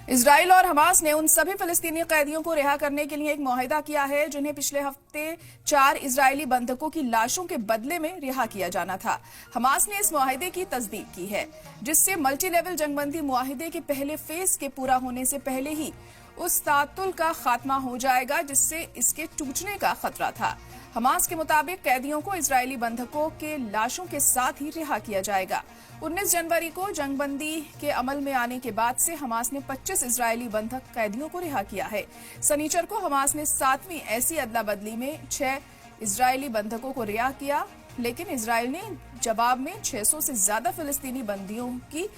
Israel और Hamas ने उन सभी फिलिस्तीनी कैदियों को रिहा करने के लिए एक मुआहिदा किया है जिन्हें पिछले हफ्ते 4 इजरायली बंधकों की लाशों के बदले में रिहा किया जाना था। हमास ने इस मुआहिदे की तस्दीक की है, जिससे मल्टी लेवल जंगबंदी मुआहिदे के पहले फेज के पूरा होने से पहले ही उस तातुल का खात्मा हो जाएगा जिससे इसके टूटने का खतरा था। हमास के मुताबिक कैदियों को इजरायली बंधकों के लाशों के साथ ही रिहा किया जाएगा। 19 जनवरी को जंगबंदी के अमल में आने के बाद से हमास ने 25 इजरायली बंधक कैदियों को रिहा किया है। शनिचर को हमास ने 7वीं ऐसी अदला बदली में 6 इजरायली बंधकों को रिहा किया, लेकिन इजराइल ने जवाब में 600 से ज्यादा फिलिस्तीनी बंदियों की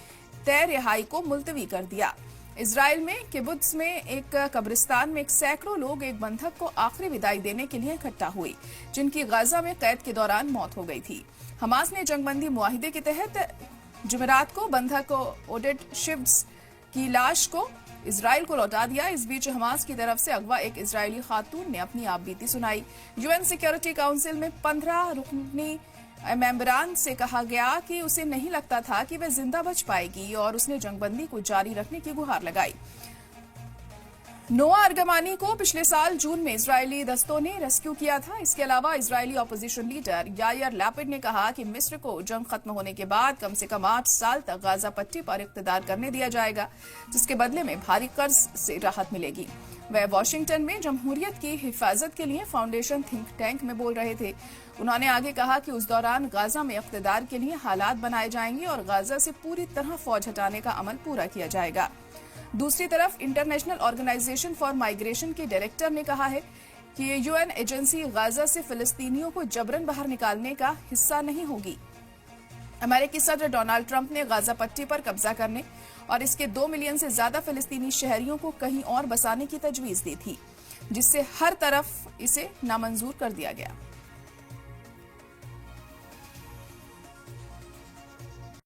तय रिहाई को मुलतवी कर दिया। इजराइल में किबुत्स में एक कब्रिस्तान में सैकड़ों लोग एक बंधक को आखिरी विदाई देने के लिए इकट्ठा हुए, जिनकी गाजा में कैद के दौरान मौत हो गई थी। हमास ने जंगबंदी मुआहिदे के तहत जुमेरात को बंधक ओडेड शिव्स की लाश को इजराइल को लौटा दिया। इस बीच हमास की तरफ से अगवा एक इजरायली खातून ने अपनी आपबीती सुनाई। यूएन सिक्योरिटी काउंसिल में 15 रुकनी मेंबरान से कहा गया कि उसे नहीं लगता था कि वह जिंदा बच पाएगी और उसने जंगबंदी को जारी रखने की गुहार लगाई। नोआ अर्गमानी को पिछले साल जून में इजरायली दस्तों ने रेस्क्यू किया था। इसके अलावा Israeli opposition leader Yair Lapid ने कहा कि मिस्र को जंग खत्म होने के बाद कम से कम 8 साल तक गाजा पट्टी पर इक्तदार करने दिया जाएगा, जिसके बदले में भारी कर्ज से राहत मिलेगी। वह वॉशिंगटन में जमहूरियत की हिफाजत के लिए फाउंडेशन थिंक टैंक में बोल रहे थे। उन्होंने आगे कहा कि उस दौरान गाजा में इक्तदार के लिए हालात बनाए जाएंगे और गाजा से पूरी तरह फौज हटाने का अमल पूरा किया जाएगा। दूसरी तरफ इंटरनेशनल ऑर्गेनाइजेशन फॉर माइग्रेशन के डायरेक्टर ने कहा है कि यूएन एजेंसी गाजा से फिलिस्तीनियों को जबरन बाहर निकालने का हिस्सा नहीं होगी। अमेरिकी सदर डोनाल्ड ट्रंप ने गाजा पट्टी पर कब्जा करने और इसके 2 मिलियन से ज्यादा फिलिस्तीनी शहरियों को कहीं और बसाने की तजवीज दी थी, जिससे हर तरफ इसे नामंजूर कर दिया गया।